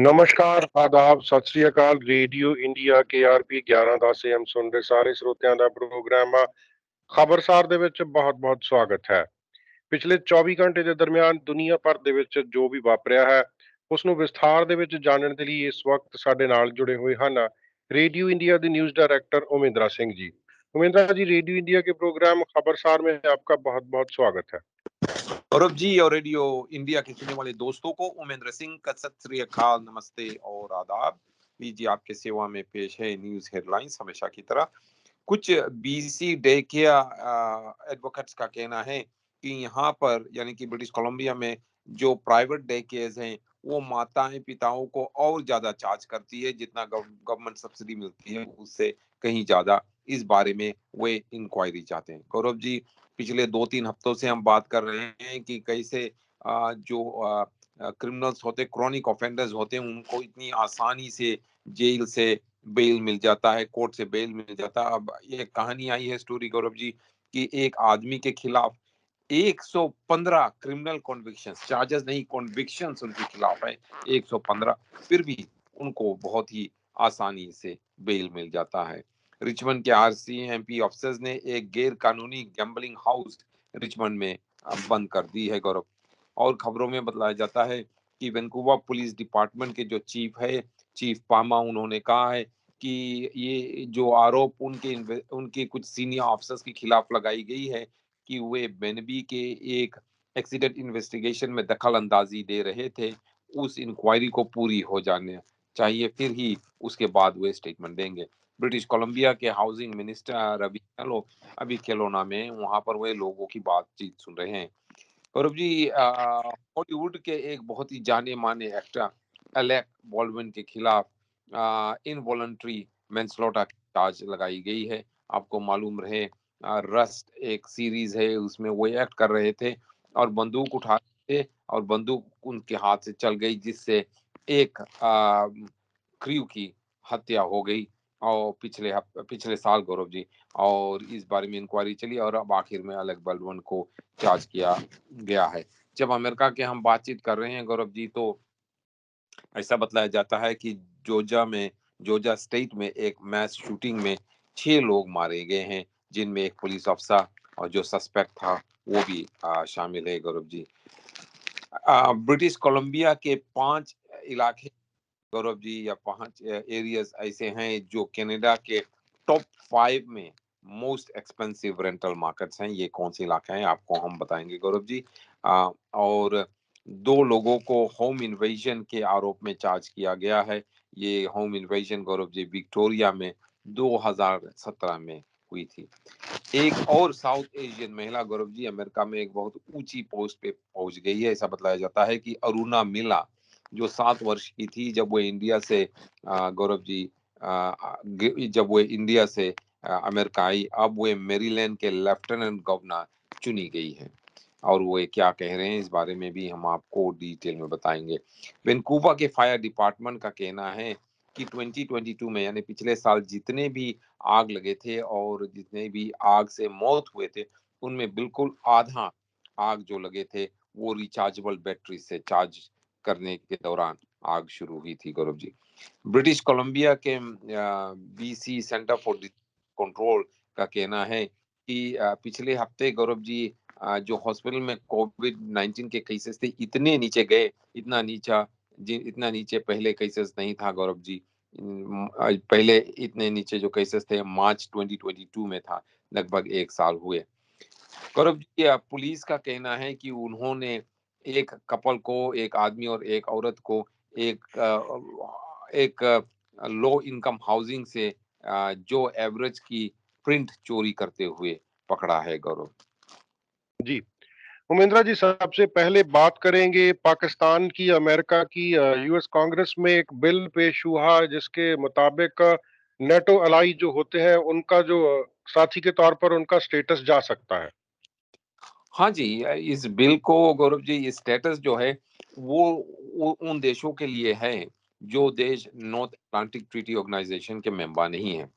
ਨਮਸਕਾਰ, ਆਦਾਬ, ਸਤਿ ਸ੍ਰੀ ਅਕਾਲ। ਰੇਡੀਓ ਇੰਡੀਆ KRP 1110 AM ਸੁਣ ਰਹੇ ਸਾਰੇ ਸਰੋਤਿਆਂ ਦਾ ਪ੍ਰੋਗਰਾਮ ਆ ਖਬਰਸਾਰ ਦੇ ਵਿੱਚ ਬਹੁਤ-ਬਹੁਤ ਸਵਾਗਤ ਹੈ। ਪਿਛਲੇ 24 ਘੰਟੇ ਦੇ ਦਰਮਿਆਨ ਦੁਨੀਆ ਭਰ ਦੇ ਵਿੱਚ ਜੋ ਵੀ ਵਾਪਰਿਆ ਹੈ ਉਸ ਨੂੰ ਵਿਸਥਾਰ ਦੇ ਵਿੱਚ ਜਾਣਨ ਦੇ ਲਈ ਇਸ ਵਕਤ ਸਾਡੇ ਨਾਲ ਜੁੜੇ ਹੋਏ ਹਨ रेडियो इंडिया के न्यूज डायरेक्टर उमेंद्रा सिंह जी। उमेंद्रा जी, रेडियो इंडिया के प्रोग्राम खबरसार में आपका बहुत बहुत स्वागत है। गौरव जी और रेडियो इंडिया के सुनने वाले दोस्तों को उमेंद्र सिंह का सत श्री अकाल, नमस्ते और आदाब। जी आपके सेवा में पेश है न्यूज हेडलाइंस हमेशा की तरह। कुछ BC डे केयर एडवोकेट्स का कहना है कि यहाँ पर यानी कि ब्रिटिश कोलंबिया में जो प्राइवेट डे केयर्स हैं वो माताएं पिताओं को और ज्यादा चार्ज करती है, जितना गवर्नमेंट सब्सिडी मिलती है उससे कहीं ज्यादा। इस बारे में वे इंक्वायरी चाहते हैं। गौरव जी, पिछले 2-3 हफ्तों से हम बात कर रहे हैं कि कैसे जो क्रिमिनल्स होते, क्रॉनिक ऑफेंडर्स होते हैं, उनको इतनी आसानी से जेल से बेल मिल जाता है, कोर्ट से बेल मिल जाता है। अब ये कहानी आई है स्टोरी गौरव जी कि एक आदमी के खिलाफ 115 क्रिमिनल कॉन्विक्शंस, चार्जेस नहीं कॉन्विक्शंस उनके खिलाफ है 115, फिर भी उनको बहुत ही आसानी से बेल मिल जाता है। रिचमंड के RCMP ऑफिसर्स ने एक गैर कानूनी गैम्बलिंग हाउस रिचमंड में बंद कर दी है गौरव। और खबरों में बताया जाता है कि वैंकूवर पुलिस डिपार्टमेंट के जो चीफ है, चीफ पामा, उन्होंने कहा है कि ये जो आरोप उनके कुछ सीनियर ऑफिसर्स के खिलाफ लगाई गई है कि वे बेनबी के एक एक्सीडेंट इन्वेस्टिगेशन में दखल अंदाजी दे रहे थे, उस इंक्वायरी को पूरी हो जाने चाहिए, फिर ही उसके बाद वे स्टेटमेंट देंगे। ब्रिटिश कोलंबिया के हाउसिंग मिनिस्टर रवि अभी केलोना में वहां पर वे लोगों की बातचीत सुन रहे हैं। गौरव जी, हॉलीवुड के एक बहुत ही जाने माने एक्टर एलेक बॉल्डविन के खिलाफ इनवॉलंटरी मैनस्लॉटर की चार्ज लगाई गई है। आपको मालूम रहे रस्ट एक सीरीज है, उसमें वो एक्ट कर रहे थे और बंदूक उठा थे और बंदूक उनके हाथ से चल गई, जिससे एक क्रू की हत्या हो गई और पिछले साल गौरव जी। और इस बारे में इंक्वायरी चली और अब आखिर में अलग बलवन को चार्ज किया गया है। जब अमेरिका के हम बातचीत कर रहे हैं गौरव जी, तो ऐसा बतलाया जाता है कि जॉर्जिया स्टेट में एक मैस शूटिंग में 6 लोग मारे गए हैं, जिनमें एक पुलिस अफसर और जो सस्पेक्ट था वो भी शामिल है गौरव जी। ब्रिटिश कोलंबिया के 5 इलाके गौरव जी या 5 एरियाज ऐसे हैं जो कनाडा के टॉप 5 में मोस्ट एक्सपेंसिव रेंटल मार्केट्स हैं। ये कौन से इलाके हैं आपको हम बताएंगे गौरव जी। और 2 लोगों को होम इन्वेजन के आरोप में चार्ज किया गया है। ये home invasion Gaurav ji Victoria में 2017 में हुई थी। एक और साउथ एशियन महिला गौरव जी अमेरिका में एक बहुत ऊंची पोस्ट पे पहुंच गई है। ऐसा बताया जाता है कि अरुणा मिला जो 7 वर्ष की थी जब वो इंडिया से गौरव जी जब वो इंडिया से अमेरिका आई, अब वो मैरीलैंड के लेफ्टिनेंट गवर्नर चुनी गई है। और वो क्या कह रहे हैं इस बारे में भी हम आपको डिटेल में बताएंगे। वैंकूवर के फायर डिपार्टमेंट का कहना है कि 2022 में यानी पिछले साल जितने भी आग लगे थे और जितने भी आग से मौत हुए थे, उनमें बिल्कुल आधा आग जो लगे थे वो रिचार्जेबल बैटरी से चार्ज करने के दौरान आग शुरू हुई थी गौरव जी। ब्रिटिश कोलंबिया के BC सेंटर फॉर कंट्रोल का कहना है कि पिछले हफ्ते गौरव जी जो हॉस्पिटल में कोविड-19 के केसेस थे इतने नीचे गए, इतना नीचे पहले केसेस नहीं था गौरव जी। पहले इतने नीचे जो केसेस थे मार्च 2022 में था, लगभग 1 साल हुए। गौरव जी, पुलिस का कहना है कि उन्होंने एक कपल को, एक आदमी और एक औरत को एक लो इनकम हाउसिंग से जो एवरेज की प्रिंट चोरी करते हुए पकड़ा है गौरव जी। उमेंद्रा जी, सबसे पहले बात करेंगे पाकिस्तान की, अमेरिका की। US कांग्रेस में एक बिल पेश हुआ जिसके मुताबिक नेटो अलाई जो होते हैं उनका जो साथी के तौर पर उनका स्टेटस जा सकता है। हाँ जी, इस बिल को गौरव जी स्टेटस जो है वो उन देशों के लिए है जो देश नॉर्थ अटलांटिक ट्रीटी ऑर्गेनाइजेशन के मेंबर नहीं है।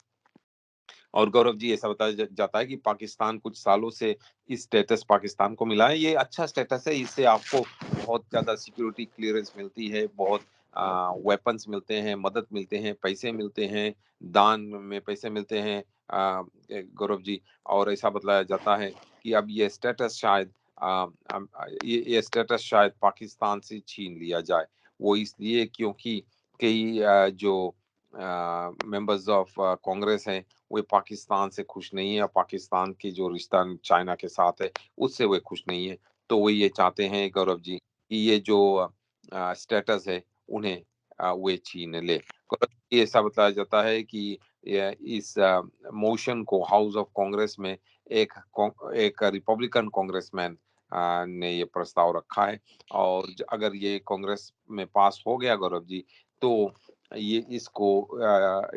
और गौरव जी ऐसा बताया जाता है कि पाकिस्तान कुछ सालों से इस स्टेटस पाकिस्तान को मिला है। ये अच्छा स्टेटस है, इससे आपको बहुत ज्यादा सिक्योरिटी क्लियरेंस मिलती है, बहुत वेपन्स मिलते हैं, मदद मिलते हैं, पैसे मिलते हैं, दान में पैसे मिलते हैं गौरव जी। और ऐसा बतलाया जाता है कि अब ये स्टेटस शायद ये स्टेटस शायद पाकिस्तान से छीन लिया जाए। वो इसलिए क्योंकि कई जो मेंबर्स ऑफ कांग्रेस हैं वो पाकिस्तान से खुश नहीं है, और पाकिस्तान की जो रिश्ता चाइना के साथ है उससे वो खुश नहीं है। तो वो ये चाहते हैं गौरव जी कि ये जो स्टेटस है उन्हें वे छीन ले। गौरव जी, ऐसा बताया जाता है कि इस मोशन को हाउस ऑफ कांग्रेस में एक रिपब्लिकन कांग्रेसमैन ने ये प्रस्ताव रखा है, और अगर ये कांग्रेस में पास हो गया गौरव जी, तो ये इसको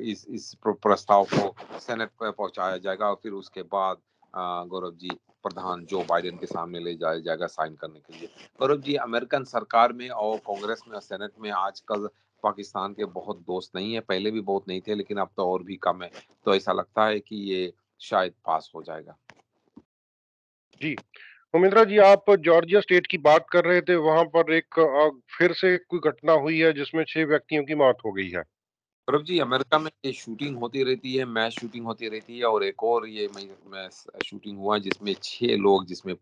इस प्रस्ताव को सेनेट पर पहुंचाया जाएगा, और फिर उसके बाद गौरव जी प्रधान जो बाइडेन के सामने ले जाया जाएगा साइन करने के लिए। गौरव जी, अमेरिकन सरकार में और कांग्रेस में और सेनेट में आजकल पाकिस्तान के बहुत दोस्त नहीं है, पहले भी बहुत नहीं थे लेकिन अब तो और भी कम है। तो ऐसा लगता है कि ये शायद पास हो जाएगा। जी। उमेंद्रा जी, आप जॉर्जिया स्टेट की बात कर रहे थे, वहाँ पर एक फिर से कोई घटना हुई है जिसमें 6 व्यक्तियों की मौत हो गई है। सौरभ जी, अमेरिका में ये शूटिंग होती रहती है, मैस शूटिंग होती रहती है, और एक और ये मैस शूटिंग हुआ जिसमें 6 लोग, जिसमें एक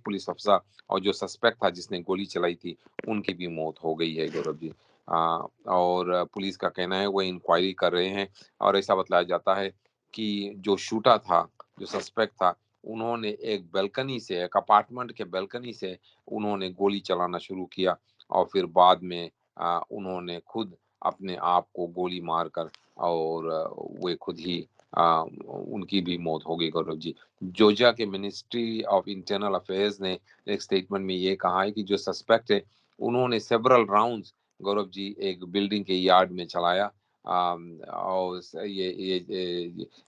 पुलिस अफसर और जो सस्पेक्ट था जिसने गोली चलाई थी, उनकी भी मौत हो गई है गौरव जी। और पुलिस का कहना है वो इंक्वायरी कर रहे हैं, और ऐसा बतलाया जाता है कि जो शूटर था, जो सस्पेक्ट था, उन्होंने एक अपार्टमेंट के बालकनी से उन्होंने गोली चलाना शुरू किया, और फिर बाद में उन्होंने खुद अपने आप को गोली मारकर, और वे खुद ही उनकी भी मौत हो गई गौरव जी। जॉर्जिया के मिनिस्ट्री ऑफ इंटरनल अफेयर्स ने एक स्टेटमेंट में ये कहा है कि जो सस्पेक्ट है उन्होंने सेवरल राउंड्स गौरव जी एक बिल्डिंग के यार्ड में चलाया, और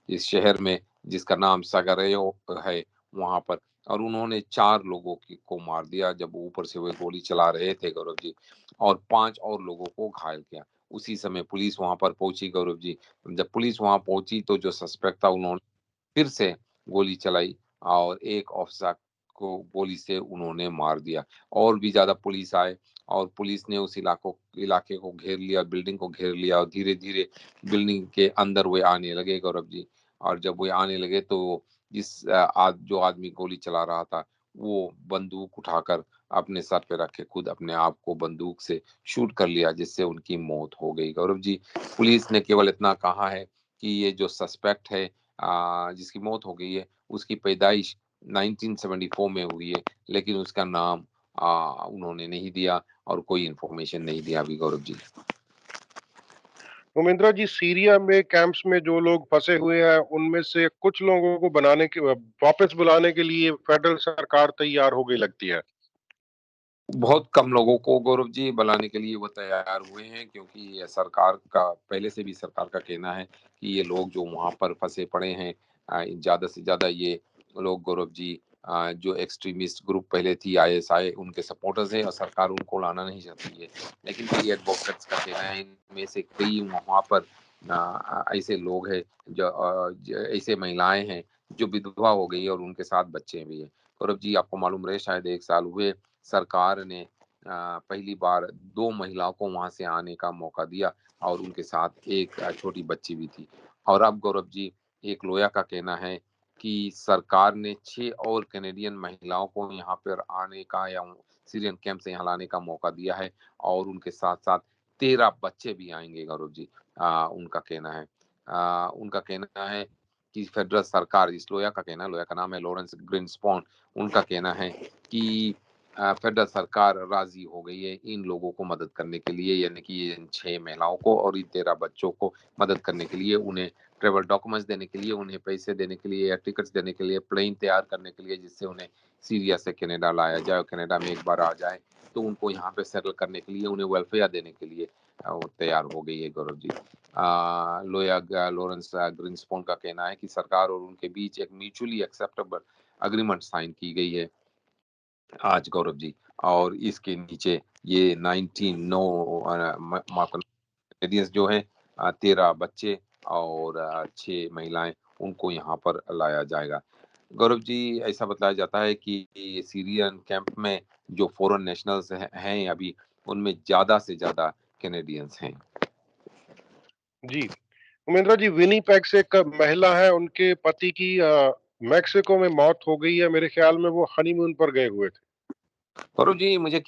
इस शहर में जिसका नाम सगारेयो है वहां पर, और उन्होंने 4 लोगों को मार दिया जब ऊपर से वे गोली चला रहे थे गौरव जी, और 5 और लोगों को घायल किया। उसी समय पुलिस वहां पर पहुंची गौरव जी। जब पुलिस वहां पहुंची तो जो सस्पेक्ट था उन्होंने फिर से गोली चलाई, और एक ऑफिसर को गोली से उन्होंने मार दिया। और भी ज्यादा पुलिस आए, और पुलिस ने उस इलाके को घेर लिया, बिल्डिंग को घेर लिया, और धीरे धीरे बिल्डिंग के अंदर वे आने लगे गौरव जी। और जब वे आने लगे तो जो आदमी गोली चला रहा था वो बंदूक उठाकर अपने सर पे रखे खुद अपने आप को बंदूक से शूट कर लिया, जिससे उनकी मौत हो गई गौरव जी। पुलिस ने केवल इतना कहा है कि ये जो सस्पेक्ट है जिसकी मौत हो गई है उसकी पैदाइश 1974 में हुई है, लेकिन उसका नाम उन्होंने नहीं दिया, और कोई इन्फॉर्मेशन नहीं दिया अभी गौरव जी। उमेंद्रा जी, सीरिया में कैंप्स में जो लोग फंसे हुए हैं, उनमें से कुछ लोगों को वापस बुलाने के लिए फेडरल सरकार तैयार हो गई लगती है। बहुत कम लोगों को गौरव जी बुलाने के लिए वो तैयार हुए हैं, क्योंकि ये सरकार का पहले से भी सरकार का कहना है कि ये लोग जो वहां पर फंसे पड़े हैं, ज्यादा से ज्यादा ये लोग गौरव जी जो एक्सट्रीमिस्ट ग्रुप पहले थी आईएसआई उनके सपोर्टर्स हैं, और सरकार उनको लाना नहीं चाहती है। लेकिन कई एडवोकेट्स का कहना है इनमें से कई वहां पर ऐसे लोग हैं ऐसे महिलाएं हैं जो विधवा हो गई है, और उनके साथ बच्चे भी हैं। गौरव जी, आपको मालूम रहे शायद 1 साल हुए सरकार ने पहली बार 2 महिलाओं को वहां से आने का मौका दिया, और उनके साथ एक छोटी बच्ची भी थी। और अब गौरव जी, एक लोया का कहना है कि सरकार ने 6 और कैनेडियन महिलाओं को यहाँ पर आने का या सीरियन कैंप से यहाँ लाने का मौका दिया है, और उनके साथ साथ 13 बच्चे भी आएंगे गौरव जी। उनका कहना है कि फेडरल सरकार, इस लोया का कहना है, लोया का नाम है लॉरेंस ग्रिन्सपॉन, उनका कहना है कि फेडरल सरकार राजी हो गई है इन लोगों को मदद करने के लिए, यानी कि इन 6 महिलाओं को और इन 13 बच्चों को मदद करने के लिए, उन्हें ट्रेवल डॉक्यूमेंट्स देने के लिए, उन्हें पैसे देने के लिए, एयर टिकट्स देने के लिए, प्लेन तैयार करने के लिए, जिससे उन्हें सीरिया से कनाडा लाया जाए, और कनाडा में एक बार आ जाए तो उनको यहाँ पे सेटल करने के लिए, उन्हें वेलफेयर देने के लिए वो तैयार हो गई है गौरव जी। लॉरेंस ग्रिन्सपोन का कहना है कि सरकार और उनके बीच एक म्यूचुअली एक्सेप्टेबल अग्रीमेंट साइन की गई है आज गौरव जी, और इसके नीचे ये 19 नो कैनेडियंस जो हैं, 13 बच्चे और 6 महिलाएं, उनको यहाँ पर लाया जाएगा। गौरव जी, ऐसा बताया जाता है कि सीरियन कैंप में जो फॉरेन नेशनल्स हैं अभी, उनमें ज़्यादा से ज़्यादा कैनेडियंस हैं। जी, उमेंद्र जी, विनिपेग से एक महिला है, उनके पति की मेक्सिको में मौत हो गई है। मेरे ख्याल में वो हनीमून पर गए हुए थे। गौरव जी, मुझे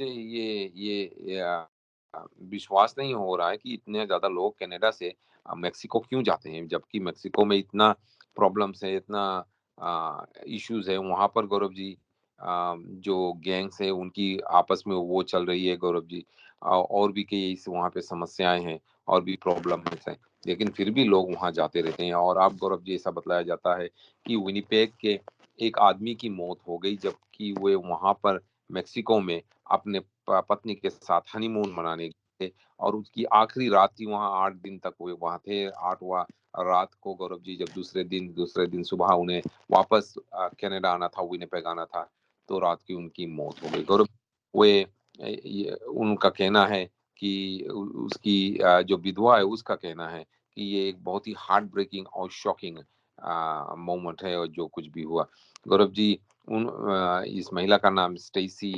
ये विश्वास नहीं हो रहा है कि इतने ज़्यादा लोग कनाडा से मेक्सिको क्यों जाते हैं, जबकि मेक्सिको में इतना प्रॉब्लम्स है, इतना इश्यूज़ है वहाँ पर गौरव जी। जो गैंग्स है उनकी आपस में वो चल रही है गौरव जी। और भी कई वहाँ पे समस्याएँ हैं और भी प्रॉब्लम्स हैं, लेकिन फिर भी लोग वहाँ जाते रहते हैं। और अब गौरव जी ऐसा बतलाया जाता है कि विनिपेग के एक आदमी की मौत हो गई, जबकि वे वहाँ पर मेक्सिको में अपने पत्नी के साथ हनीमून मनाने गए थे और उसकी आखिरी रात थी वहाँ। 8 दिन तक वे वहाँ थे। आठवां रात को गौरव जी जब दूसरे दिन सुबह उन्हें वापस कनाडा आना था, विनिपेग आना था, तो रात की उनकी मौत हो गई गौरव। वे उनका कहना है कि उसकी जो विधवा है उसका कहना है कि ये एक बहुत ही हार्ट ब्रेकिंग और शॉकिंग मोमेंट है और जो कुछ भी हुआ गौरव जी। इस महिला का नाम स्टेसी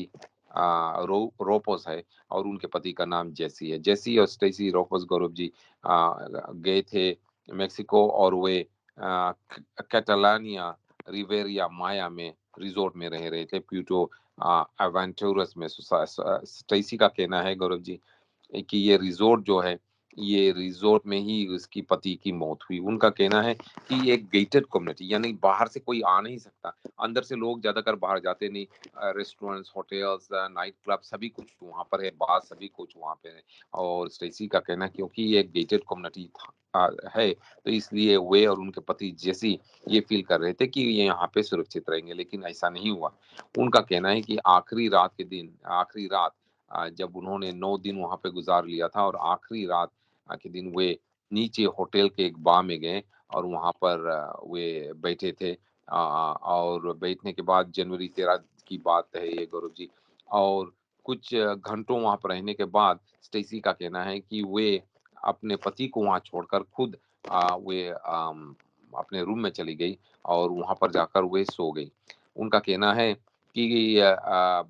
रोपोस है और उनके पति का नाम जेसी है। जेसी और स्टेसी रोपोस गौरव जी गए थे मेक्सिको और वे कैटालानिया रिवेरिया माया में रिजोर्ट में रह रहे थे, प्यूटो एवेंटूरस में। स्टेसी का कहना है गौरव जी कि ये रिजोर्ट में ही उसकी पति की मौत हुई। उनका कहना है कि ये एक गेटेड कम्युनिटी, यानी बाहर से कोई आ नहीं सकता। अंदर से लोग ज्यादातर बाहर जाते नहीं। रेस्टोरेंट्स, होटल्स, नाइट क्लब सभी कुछ वहाँ पर है, बार सभी कुछ वहाँ पे है। और स्टेसी का कहना है क्योंकि ये एक गेटेड कम्युनिटी है, तो इसलिए वे और उनके पति जैसी ये फील कर रहे थे कि ये यहाँ पे सुरक्षित रहेंगे, लेकिन ऐसा नहीं हुआ। उनका कहना है कि आखिरी रात जब उन्होंने 9 दिन वहां पे गुजार लिया था और आखिरी रात के दिन वे नीचे होटल के एक बार में गए और वहां पर वे बैठे थे। और बैठने के बाद जनवरी 13 की बात है ये गौरव जी। और कुछ घंटों वहां पर रहने के बाद स्टेसी का कहना है कि वे अपने पति को वहां छोड़कर खुद वे अपने रूम में चली गई और वहां पर जाकर वे सो गई। उनका कहना है कि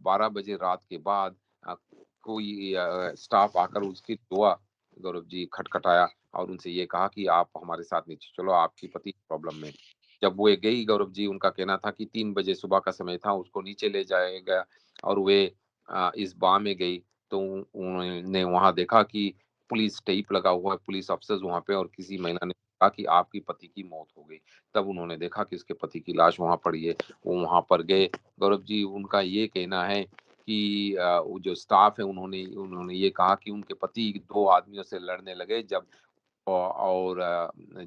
12 बजे रात के बाद कोई स्टाफ आकर उसकी दुआ गौरव जी खटखटाया और उनसे ये कहा कि आप हमारे साथ नीचे चलो, आपकी पति प्रॉब्लम में। जब वो गई गौरव जी, उनका कहना था कि 3 बजे सुबह का समय था, उसको नीचे ले जाया गया और वे इस बार में गई तो उन्होंने वहां देखा कि पुलिस टेप लगा हुआ है, पुलिस अफसर्स वहां पे, और किसी महिला ने कहा कि आपकी पति की मौत हो गई। तब उन्होंने देखा कि उसके पति की लाश वहां पड़ी है। वो वहां पर गए गौरव जी। उनका ये कहना है कि वो जो स्टाफ है उन्होंने उन्होंने ये कहा कि उनके पति 2 आदमियों से लड़ने लगे। जब और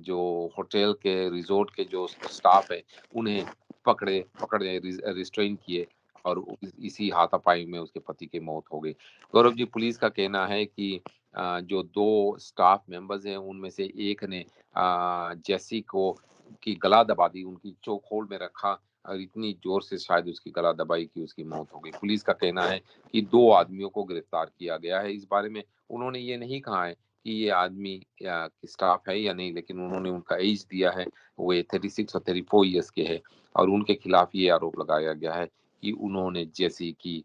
जो होटल के रिजॉर्ट के जो स्टाफ है उन्हें पकड़े रिस्ट्रेन किए और इसी हाथापाई में उसके पति की मौत हो गई। गौरव जी, पुलिस का कहना है कि जो 2 स्टाफ मेंबर्स हैं उनमें से एक ने जेसी को की गला दबा दी, उनकी चोक होल्ड में रखा और इतनी जोर से शायद उसकी गला दबाई कि उसकी मौत हो गई। पुलिस का कहना है कि 2 आदमियों को गिरफ्तार किया गया है। इस बारे में उन्होंने ये नहीं कहा है कि ये आदमी या स्टाफ है या नहीं, लेकिन उन्होंने उनका एज दिया है। वे 36 और 34 ईयर्स के हैं और उनके खिलाफ ये आरोप लगाया गया है कि उन्होंने जेसी की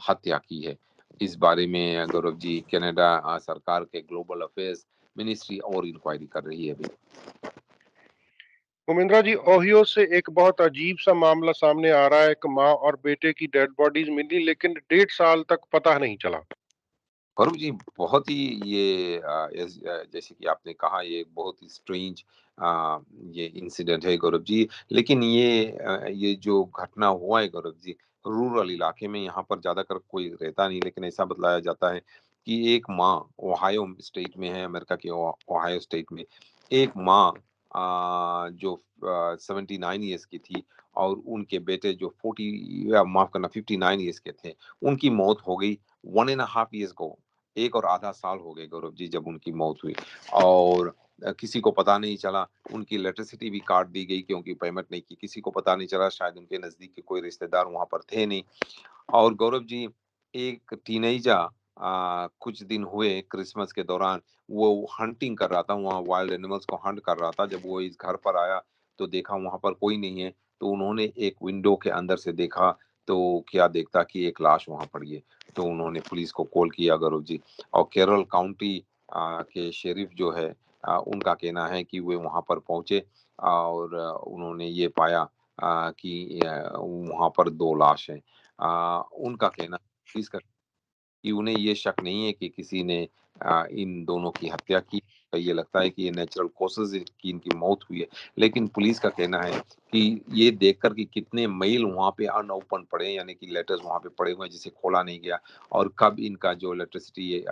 हत्या की है। इस बारे में गौरव जी कनाडा सरकार के ग्लोबल अफेयर्स मिनिस्ट्री और इंक्वायरी कर रही है अभी। उमेंद्रा जी, ओहियो से एक बहुत अजीब सा मामला सामने आ रहा है। एक माँ और बेटे की डेड बॉडीज मिली, लेकिन 1.5 साल तक पता नहीं चला। गौरव जी, बहुत ही ये जैसे कि आपने कहा, ये एक बहुत ही स्ट्रेंज ये इंसिडेंट है गौरव जी। लेकिन ये जो घटना हुआ है गौरव जी, रूरल इलाके में, यहाँ पर ज्यादातर कोई रहता नहीं, लेकिन ऐसा बतलाया जाता है कि एक माँ, ओहायो स्टेट में है, अमेरिका के ओहायो स्टेट में एक माँ जो 79 ईयर्स की थी और उनके बेटे जो 59 ईयर्स के थे, उनकी मौत हो गई 1.5 ईयर्स को। 1 और आधा साल हो गए गौरव जी जब उनकी मौत हुई और किसी को पता नहीं चला। उनकी इलेक्ट्रिसिटी भी काट दी गई क्योंकि पेमेंट नहीं की। किसी को पता नहीं चला, शायद उनके नजदीक के कोई रिश्तेदार वहां पर थे नहीं। और गौरव जी, एक टीनेजर कुछ दिन हुए क्रिसमस के दौरान, वो हंटिंग कर रहा था, वहाँ वाइल्ड एनिमल्स को हंट कर रहा था। जब वो इस घर पर आया तो देखा वहां पर कोई नहीं है, तो उन्होंने एक विंडो के अंदर से देखा तो क्या देखता कि एक लाश वहां पड़ी है। तो उन्होंने पुलिस को कॉल किया गौरव जी, और केरल काउंटी के शेरिफ जो है उनका कहना है कि वे वहां पर पहुंचे और उन्होंने ये पाया कि वहां पर दो लाश हैं। उनका कहना, पुलिस का, कि उन्हें ये शक नहीं है कि किसी ने इन दोनों की हत्या की। ये लगता है कि ये नेचुरल कॉसेज की इनकी मौत हुई है। लेकिन पुलिस का कहना है कि ये देखकर कि कितने मेल वहां पे अनओपन पड़े, यानी कि लेटर्स वहां पे पड़े हुए हैं जिसे खोला नहीं गया, और कब इनका जो इलेक्ट्रिसिटी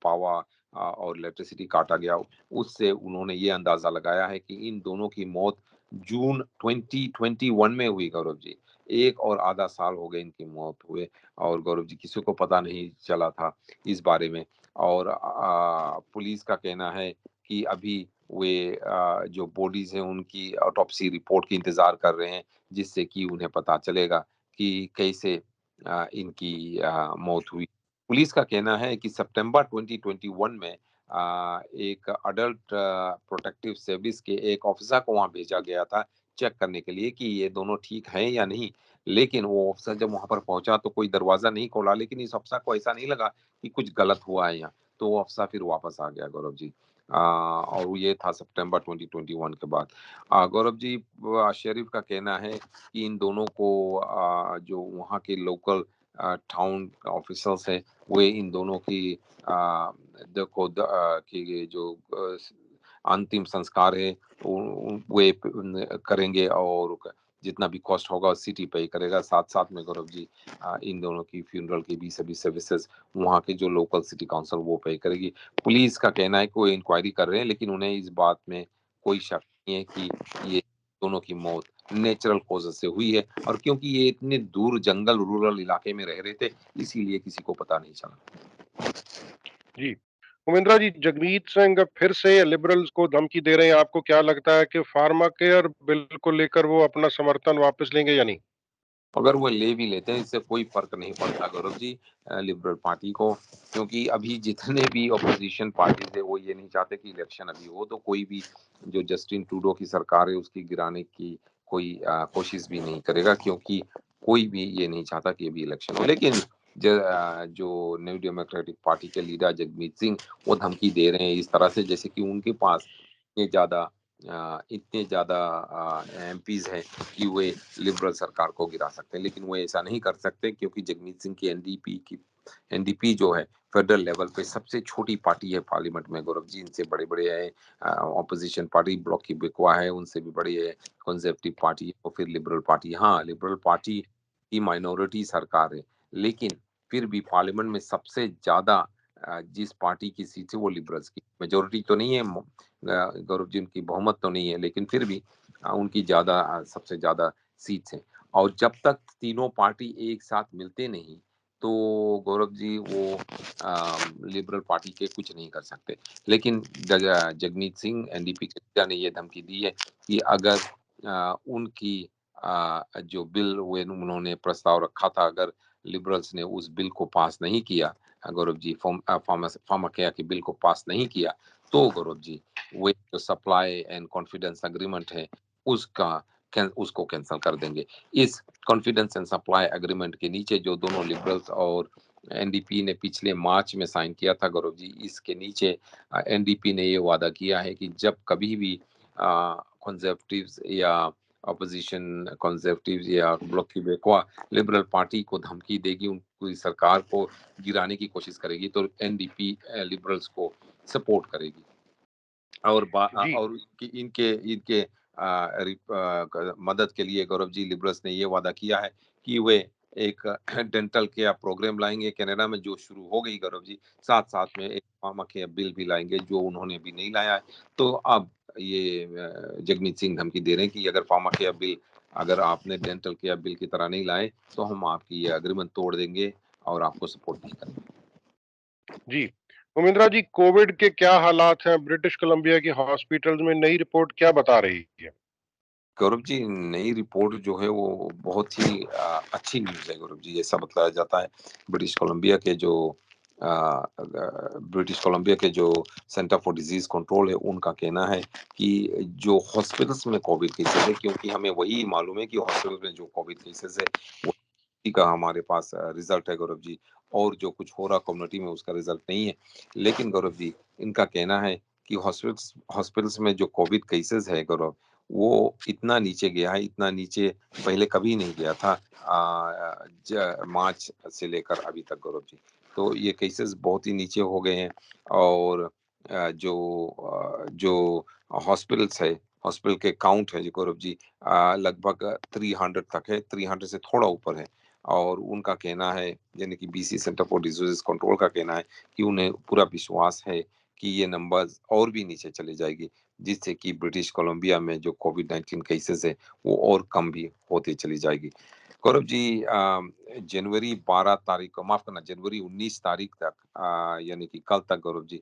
पावा और इलेक्ट्रिसिटी काटा गया, उससे उन्होंने ये अंदाजा लगाया है कि इन दोनों की मौत जून 2021 में हुई गौरव जी। एक और आधा साल हो गए इनकी मौत हुए, और गौरव जी किसी को पता नहीं चला था इस बारे में। और पुलिस का कहना है कि अभी वे जो बॉडीज हैं उनकी ऑटोप्सी रिपोर्ट की इंतजार कर रहे हैं, जिससे कि उन्हें पता चलेगा कि कैसे इनकी मौत हुई। पुलिस का कहना है कि सितंबर 2021 में एक अडल्ट प्रोटेक्टिव सर्विस के एक ऑफिसर को वहां भेजा गया था चेक करने के लिए कि ये दोनों ठीक हैं या नहीं। लेकिन वो अफसर जब वहां पर पहुंचा तो कोई दरवाजा नहीं खोला, लेकिन इस अफसर को ऐसा नहीं लगा कि कुछ गलत हुआ है यहाँ, तो वो अफसर फिर वापस आ गया गौरव जी। और ये था सितंबर 2021 के बाद। गौरव जी, शेरिफ का कहना है कि इन दोनों को जो वहाँ के लोकल टाउन ऑफिसर्स है, वे इन दोनों की कि जो अंतिम संस्कार है वे करेंगे, और जितना भी कॉस्ट होगा सिटी पे करेगा। साथ साथ में गौरव जी इन दोनों की फ्यूनरल की भी सभी सर्विसेज वहाँ के जो लोकल सिटी काउंसिल वो पे करेगी। पुलिस का कहना है कि वो इंक्वायरी कर रहे हैं, लेकिन उन्हें इस बात में कोई शक नहीं है कि ये दोनों की मौत नेचुरल कॉजेज से हुई है, और क्योंकि ये इतने दूर जंगल रूरल इलाके में रह रहे थे, इसीलिए किसी को पता नहीं चला। जी। उमेंद्रा जी, जगमीत सिंह फिर से लिबरल्स को धमकी दे रहे हैं। आपको क्या लगता है कि फार्मा केयर बिल को लेकर वो अपना समर्थन वापस लेंगे या नहीं? अगर वो ले भी लेते हैं, इससे कोई फर्क नहीं पड़ता गौरव जी लिबरल पार्टी को, क्योंकि अभी जितने भी अपोजिशन पार्टी है वो ये नहीं चाहते कि इलेक्शन अभी हो, तो कोई भी जो जस्टिन ट्रूडो की सरकार है उसकी गिराने की कोई कोशिश भी नहीं करेगा, क्योंकि कोई भी ये नहीं चाहता कि अभी इलेक्शन हो। लेकिन जो न्यू डेमोक्रेटिक पार्टी के लीडर जगमीत सिंह, वो धमकी दे रहे हैं इस तरह से जैसे कि उनके पास इतने ज्यादा एमपीज हैं कि वे लिबरल सरकार को गिरा सकते हैं। लेकिन वो ऐसा नहीं कर सकते, क्योंकि जगमीत सिंह की एनडीपी जो है फेडरल लेवल पे सबसे छोटी पार्टी है पार्लियामेंट में गौरव जी। इनसे बड़े बड़े है ऑपोजिशन पार्टी ब्लॉक की बिकवा है, उनसे भी बड़ी है कंजर्वेटिव पार्टी और फिर लिबरल पार्टी। हाँ, लिबरल पार्टी की माइनॉरिटी सरकार है, लेकिन फिर भी पार्लियामेंट में सबसे ज्यादा जिस पार्टी की सीट है वो लिबरल्स की। मेजोरिटी तो नहीं है गौरव जी, उनकी बहुमत तो नहीं है, लेकिन फिर भी उनकी ज्यादा सबसे ज्यादा सीट्स हैं। और जब तक तीनों पार्टी एक साथ मिलते नहीं, तो गौरव जी वो लिबरल पार्टी के कुछ नहीं कर सकते। लेकिन जगमीत सिंह एनडीपी के नेता ने ये धमकी दी है कि अगर उनकी जो बिल वो उन्होंने प्रस्ताव रखा था, अगर लिबरल्स ने उस बिल को पास नहीं किया, गौरव जी फार्मा केयर के बिल को पास नहीं किया, तो गौरव जी वो जो सप्लाई एंड कॉन्फिडेंस अग्रीमेंट है उसका उसको कैंसिल कर देंगे। इस कॉन्फिडेंस एंड सप्लाई एग्रीमेंट के नीचे जो दोनों लिबरल्स और एनडीपी ने पिछले मार्च में साइन किया था गौरव जी, इसके नीचे एनडीपी ने ये वादा किया है कि जब कभी भी कंजर्वेटिव्स या अपोजिशन कंजर्वेटिव्स या ब्लॉक की बेकवा लिबरल पार्टी को धमकी देगी, उनकी सरकार को गिराने की कोशिश करेगी, तो एनडीपी लिबरल्स को सपोर्ट करेगी। और जी। और इनके इनके मदद के लिए गौरव जी लिबरल्स ने ये वादा किया है कि वे एक डेंटल केयर प्रोग्राम लाएंगे कनाडा में, जो शुरू हो गई गौरव जी। साथ साथ में एक फार्मा केयर बिल भी लाएंगे, जो उन्होंने अभी नहीं लाया है। तो अब ये जगमीत सिंह धमकी दे रहे हैं कि अगर फार्मा केयर बिल, अगर आपने डेंटल केयर बिल की तरह नहीं लाए, तो हम आपकी ये अग्रीमेंट तोड़ देंगे और आपको सपोर्ट नहीं करेंगे। जी। उमेंद्रा जी, कोविड के क्या हालात हैं ब्रिटिश कोलंबिया की हॉस्पिटल्स में? नई रिपोर्ट क्या बता रही है? गौरव जी, नई रिपोर्ट जो है वो बहुत ही अच्छी न्यूज़ है गौरव जी। ऐसा बताया जाता है ब्रिटिश कोलंबिया के जो ब्रिटिश कोलंबिया के जो सेंटर फॉर डिजीज कंट्रोल है, उनका कहना है कि जो हॉस्पिटल्स में कोविड केसेस है, क्योंकि हमें वही मालूम है कि हॉस्पिटल में जो कोविड केसेस है वो का हमारे पास रिजल्ट है गौरव जी, और जो कुछ हो रहा कम्युनिटी में उसका रिजल्ट नहीं है। लेकिन गौरव जी, इनका कहना है कि हॉस्पिटल्स हॉस्पिटल्स में जो कोविड केसेस है गौरव, वो इतना नीचे गया है, इतना नीचे पहले कभी नहीं गया था मार्च से लेकर अभी तक गौरव जी। तो ये केसेस बहुत ही नीचे हो गए हैं, और जो हॉस्पिटल्स है, हॉस्पिटल के काउंट है जी गौरव जी, लगभग 300 तक है, 300 से थोड़ा ऊपर है। और उनका कहना है, यानी कि BC centre for disease control का कहना है कि उन्हें पूरा विश्वास है कि ये नंबर्स और भी नीचे चले जाएगी, जिससे कि ब्रिटिश कोलंबिया में जो कोविड 19 केसेस है वो और कम भी होती चली जाएगी। गौरव जी, जनवरी 12 तारीख को, माफ करना, जनवरी 19 तारीख तक, यानी कि कल तक गौरव जी,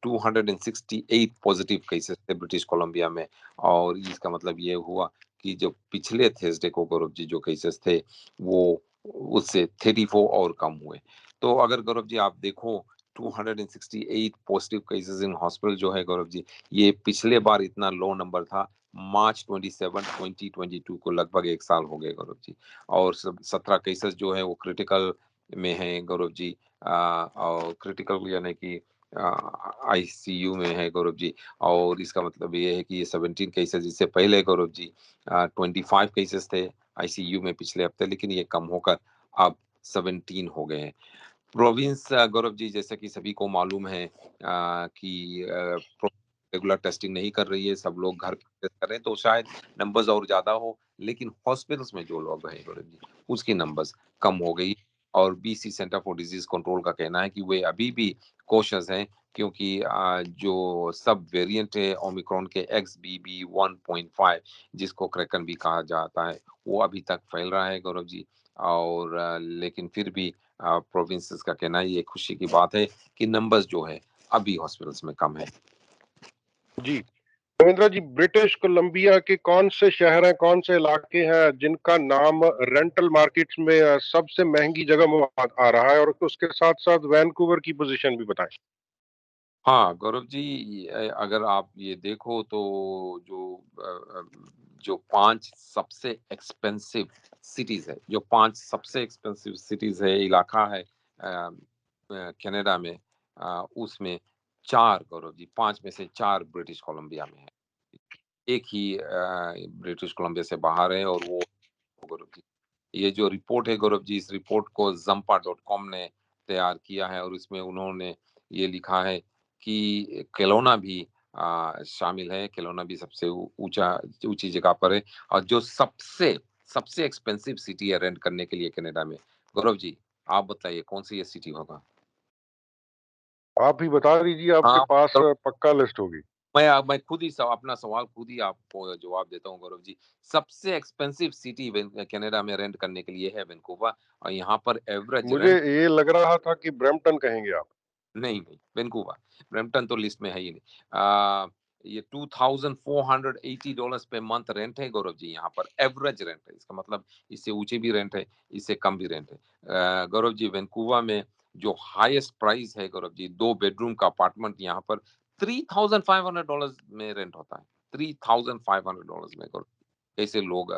268 पॉजिटिव केसेस थे ब्रिटिश कोलंबिया में। और इसका मतलब ये हुआ कि जो पिछले थर्सडे को गौरव जी जो केसेस थे, वो उससे 34 और कम हुए। तो अगर गौरव जी आप देखो, 268 पॉजिटिव केसेस इन हॉस्पिटल जो है गौरव जी, ये पिछले बार इतना लो नंबर था मार्च 27 2022 को, लगभग एक साल हो गए गौरव जी। और 17 केसेस जो है वो क्रिटिकल में है गौरव जी, और क्रिटिकल यानी कि आईसीयू में है गौरव जी। और इसका मतलब ये है कि ये 17 केसेस, इससे पहले गौरव जी 25 केसेस थे आईसीयू में पिछले हफ्ते, लेकिन ये कम होकर अब 17 हो गए हैं। प्रोविंस गौरव जी, जैसे कि सभी को मालूम है कि रेगुलर टेस्टिंग नहीं कर रही है, सब लोग घर पे टेस्ट कर रहे हैं, तो शायद नंबर्स और ज्यादा हो। लेकिन हॉस्पिटल्स में जो लोग हैं गौरव जी, उसकी नंबर्स कम हो गई। और BC centre for disease control का कहना है कि वे अभी भी कोशिश हैं, क्योंकि जो सब वेरिएंट है ओमिक्रॉन के XBB 1.5, जिसको क्रैकन भी कहा जाता है, वो अभी तक फैल रहा है गौरव जी। और लेकिन फिर भी प्रोविंसेस का कहना है, ये खुशी की बात है कि नंबर्स जो है अभी हॉस्पिटल्स में कम है। जी रविंद्रा जी, ब्रिटिश कोलंबिया के कौन से शहर हैं, कौन से इलाके हैं जिनका नाम रेंटल मार्केट्स में सबसे महंगी जगह में आ रहा है, और उसके साथ साथ वैनकूवर की पोजीशन भी बताएं। हाँ गौरव जी, अगर आप ये देखो तो जो अ, अ, जो 5 सबसे एक्सपेंसिव सिटीज है, जो 5 सबसे एक्सपेंसिव सिटीज है, इलाका है कनाडा में, उसमें 4 गौरव जी, 5 में से 4 ब्रिटिश कोलंबिया में है। एक ही ब्रिटिश कोलंबिया से बाहर है, और वो गौरव जी, ये जो रिपोर्ट है गौरव जी, इस रिपोर्ट को जंपा.com ने तैयार किया है, और इसमें उन्होंने ये लिखा है कि केलोना भी शामिल है। केलोना भी सबसे ऊंचा ऊंची जगह पर है, और जो सबसे सबसे एक्सपेंसिव सिटी है रेंट करने के लिए कनाडा में। गौरव जी, आप बताइए कौन सी ये सिटी होगा? आप ही बता दीजिए, आपके हाँ, पास पक्का लिस्ट होगी। मैं खुद ही अपना सवाल खुद ही आपको जवाब देता हूँ गौरव जी। सबसे एक्सपेंसिव सिटी कनाडा में रेंट करने के लिए है वैंकूवर, और यहाँ पर एवरेज मुझे रेंट, ये लग रहा था कि ब्रैम्पटन कहेंगे आप। नहीं नहीं, वैंकूवर, ब्रैम्पटन तो लिस्ट में है ही नहीं। ये $2,480 पे मंथ रेंट है गौरव जी, यहाँ पर एवरेज रेंट है। इसका मतलब इससे ऊंचे भी रेंट है, इससे कम भी रेंट है। गौरव जी, वैंकूवर में जो हाईएस्ट प्राइस है गौरव जी, 2 बेडरूम का अपार्टमेंट यहाँ पर $3,500 में रेंट होता है। $3,500 में गौरव, कैसे लोग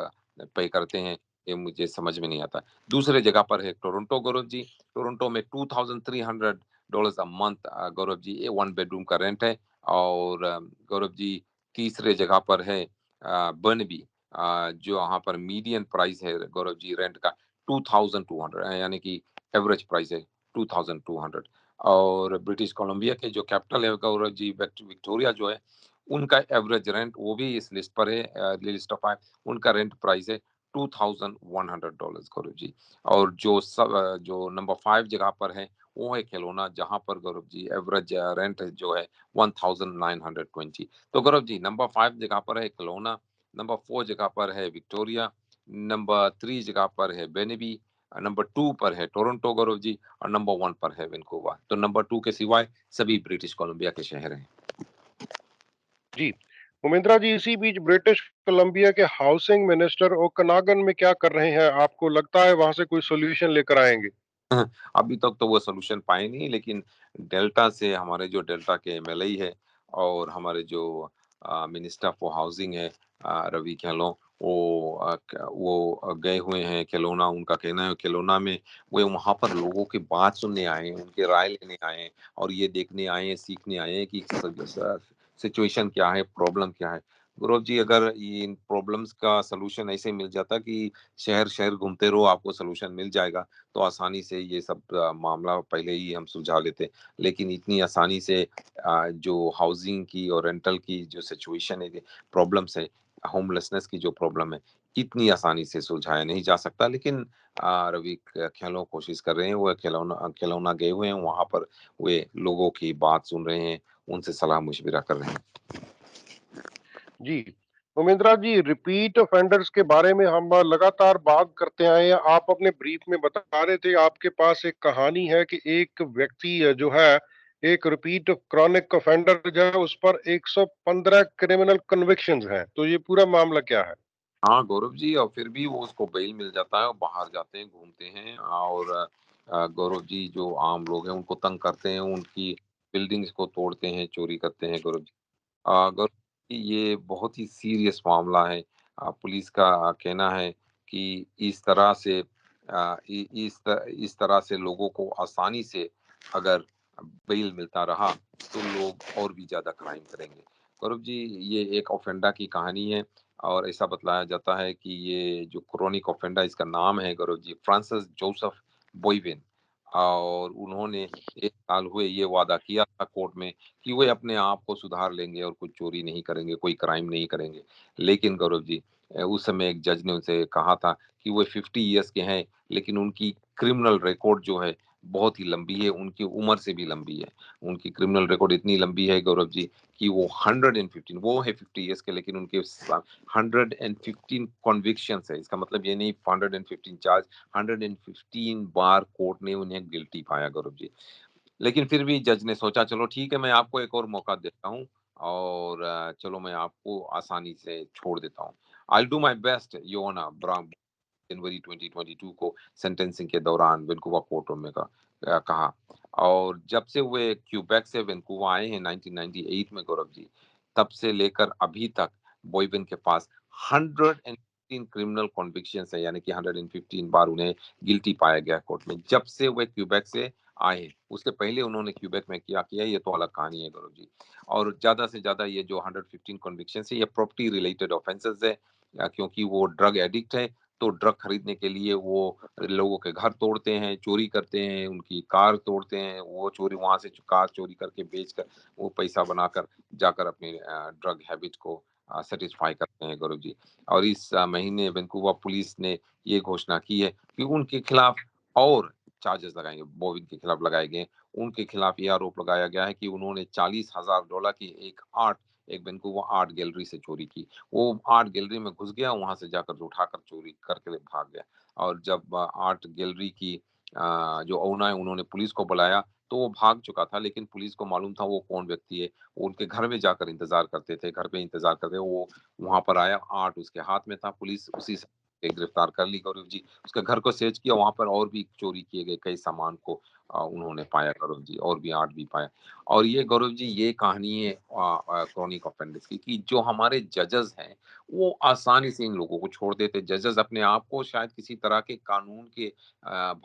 पे करते हैं, ये मुझे समझ में नहीं आता। दूसरे जगह पर है टोरंटो गौरव जी, टोरंटो में $2,300 अ मंथ गौरव जी, ये 1 बेडरूम का रेंट है। और गौरव जी, तीसरे जगह पर है बर्नबी, जो यहाँ पर मीडियन प्राइस है गौरव जी रेंट का 2,200, यानी कि एवरेज प्राइस है 2,200। और ब्रिटिश कोलंबिया के जो कैपिटल है गौरव जी, विक्टोरिया जो है, उनका एवरेज रेंट वो भी इस लिस्ट पर है, लिस्ट ऑफ 5, उनका रेंट प्राइस है $2,100 गौरव जी। और जो नंबर 5 जगह पर है, वो है केलोना, जहां पर गौरव जी एवरेज रेंट जो है 1920। तो गौरव जी, नंबर 5 जगह पर है केलोना, नंबर 4 जगह पर है विक्टोरिया, नंबर 3 जगह पर है बेनेबी, नंबर 2 पर है टोरंटो गौरव जी, और नंबर 1 पर है वैंकूवर। तो नंबर 2 के सिवाय सभी ब्रिटिश कोलंबिया के शहर हैं। जी उमेंद्रा जी, इसी बीच ब्रिटिश कोलंबिया के हाउसिंग मिनिस्टर ओकनागन में क्या कर रहे हैं? आपको लगता है वहां से कोई सोल्यूशन लेकर आएंगे? अभी तक तो वो सोल्यूशन पाए नहीं, लेकिन डेल्टा से हमारे जो डेल्टा के एमएलए है, और हमारे जो मिनिस्टर फॉर हाउसिंग है रवि खेलों, वो गए हुए हैं केलोना। उनका कहना है केलोना में वे वहाँ पर लोगों की बात सुनने आए हैं, उनके राय लेने आए हैं और ये देखने आए हैं, सीखने आए हैं कि सिचुएशन क्या है, प्रॉब्लम क्या है। गौरव जी, अगर ये इन प्रॉब्लम्स का सलूशन ऐसे मिल जाता कि शहर शहर घूमते रहो आपको सलूशन मिल जाएगा, तो आसानी से ये सब मामला पहले ही हम सुलझा लेते। लेकिन इतनी आसानी से जो हाउसिंग की और रेंटल की जो सिचुएशन है, प्रॉब्लम्स है, होमलेसनेस की जो प्रॉब्लम है, इतनी आसानी से सुलझाया नहीं जा सकता। लेकिन रवि खेलों कोशिश कर रहे हैं, वो खिलौना खिलौना गए हुए हैं वहां पर, वे लोगों की बात सुन रहे हैं, उनसे सलाह मशविरा कर रहे हैं। जी, उमेंद्रा जी, रिपीट ऑफेंडर्स के बारे में हम लगातार बात करते आए हैं। आप अपने ब्रीफ में बता रहे थे, आपके पास एक कहानी है कि एक व्यक्ति जो है, एक रिपीट क्रॉनिक ऑफेंडर जो है, उस पर 115 क्रिमिनल कन्विक्शंस हैं। तो ये पूरा मामला क्या है? हाँ गौरव जी, और फिर भी वो उसको बेल मिल जाता है और बाहर जाते हैं, घूमते हैं और गौरव जी जो आम लोग हैं उनको तंग करते हैं, उनकी बिल्डिंग्स को तोड़ते हैं, चोरी करते हैं गौरव जी। गौरव जी, ये बहुत ही सीरियस मामला है। पुलिस का कहना है कि इस तरह से इस तरह से लोगों को आसानी से अगर बेल मिलता रहा तो लोग और भी ज्यादा क्राइम करेंगे। गौरव जी, ये एक ओफेंडा की कहानी है और ऐसा बतलाया जाता है कि ये जो क्रोनिक ओफेंडा, इसका नाम है गौरव जी फ्रांसिस जोसेफ बोइवेन। और उन्होंने 1 साल हुए ये वादा किया था कोर्ट में कि वे अपने आप को सुधार लेंगे और कुछ चोरी नहीं करेंगे, कोई क्राइम नहीं करेंगे। लेकिन गौरव जी, उस समय एक जज ने उनसे कहा था कि वो 50 इयर्स के हैं, लेकिन उनकी क्रिमिनल रिकॉर्ड जो है बहुत ही लंबी है, उनकी उम्र से भी लंबी है। उनकी क्रिमिनल रिकॉर्ड इतनी लंबी है गौरव जी कि वो 115, वो है 50 इयर्स के, लेकिन उनके 115 कॉन्विक्शंस है। इसका मतलब ये नहीं 115 चार्ज, 115 बार कोर्ट ने उन्हें गिल्टी पाया गौरव जी। लेकिन फिर भी जज ने सोचा चलो ठीक है, मैं आपको एक और मौका देता हूँ और चलो मैं आपको आसानी से छोड़ देता हूँ। आई डू माई बेस्ट योना ब्राम। जनवरी 2022 को सेंटेंसिंग के दौरान वैंकूवर कोर्ट में का कहा। और जब से वे क्यूबेक से वैंकूवर आए हैं 1998 में गौरव जी, तब से लेकर अभी तक बॉयविन के पास 115 क्रिमिनल कॉन्विक्शंस है, यानी कि 115 बार उन्हें गिल्टी पाया गया कोर्ट में, जब से वे क्यूबेक से आए हैं। उससे पहले उन्होंने क्यूबेक में क्या किया ये तो अलग कहानी है गौरव जी। और ज्यादा से ज्यादा ये जो 115 कॉन्विक्शन है ये प्रॉपर्टी रिलेटेड ऑफेंसेस है, क्योंकि वो ड्रग एडिक्ट है। तो ड्रग खरीदने के लिए वो लोगों के घर तोड़ते हैं, चोरी करते हैं, उनकी कार तोड़ते हैं, वो चोरी वहां से कार चोरी करके बेचकर वो पैसा बनाकर जाकर अपने ड्रग हैबिट को सेटिस्फाई करते हैं गौरव जी। और इस महीने वैंकूवर पुलिस ने ये घोषणा की है कि उनके खिलाफ और चार्जेस लगाएंगे, बोविन के खिलाफ लगाए गए। उनके खिलाफ ये आरोप लगाया गया है कि उन्होंने $40,000 की एक वैंकूवर आर्ट गैलरी से चोरी की। वो आर्ट गैलरी में घुस गया, वहां से जाकर उठाकर चोरी करके भाग गया। और जब आर्ट गैलरी की जो ओनर है उन्होंने पुलिस को बुलाया तो वो भाग चुका था, लेकिन पुलिस को मालूम था वो कौन व्यक्ति है। वो उनके घर में जाकर इंतजार करते थे, घर पे इंतजार करते, वो वहां पर आया, आर्ट उसके हाथ में था, पुलिस उसी से गिरफ्तार कर ली गौरव जी। उसके घर को सर्च किया, वहां पर और भी चोरी किए गए कई सामान को उन्होंने पाया गौरव जी, और भी आर्ट भी पाया। और ये गौरव जी ये कहानी है क्रॉनिक ऑफेंडर्स की, कि जो हमारे जजेस हैं वो आसानी से इन लोगों को छोड़ देते। जजेस अपने आप को शायद किसी तरह के कानून के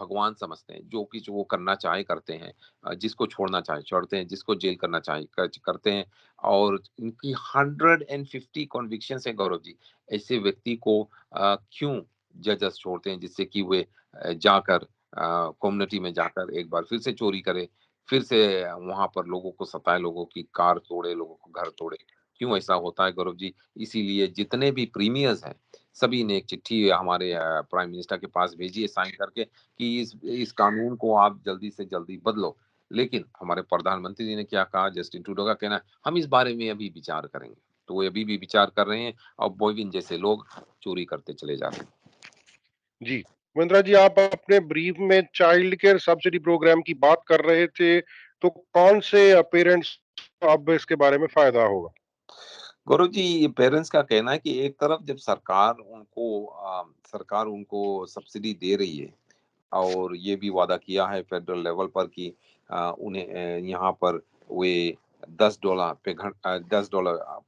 भगवान समझते हैं, जो कि जो वो करना चाहे करते हैं, जिसको छोड़ना चाहे छोड़ते हैं, जिसको जेल करना चाहे करते हैं। और इनकी 150 कॉन्विक्शन है गौरव जी, ऐसे व्यक्ति को क्यों जजेस छोड़ते हैं, जिससे कि वे जाकर कम्युनिटी में जाकर एक बार फिर से चोरी करे, फिर से वहां पर लोगों को सताए, लोगों की कार तोड़े, लोगों को घर तोड़े। क्यों ऐसा होता है गौरव जी? इसीलिए जितने भी प्रीमियर्स हैं सभी ने एक चिट्ठी हमारे प्राइम मिनिस्टर के पास भेजी है साइन करके कि इस कानून को आप जल्दी से जल्दी बदलो। लेकिन हमारे प्रधानमंत्री जी ने क्या कहा, जस्टिन ट्रूडो का कहना है हम इस बारे में अभी विचार करेंगे। तो वो अभी भी विचार कर रहे हैं और बोइविन जैसे लोग चोरी करते चले जा रहे हैं। जी, उमेंद्रा जी, आप अपने ब्रीफ में चाइल्ड केयर सब्सिडी प्रोग्राम की बात कर रहे थे, तो कौन से पेरेंट्स को अब इसके बारे में फायदा होगा? गौरव जी, ये पेरेंट्स का कहना है कि एक तरफ जब सरकार उनको सब्सिडी दे रही है और ये भी वादा किया है फेडरल लेवल पर कि उन्हें यहाँ पर वे $10 $10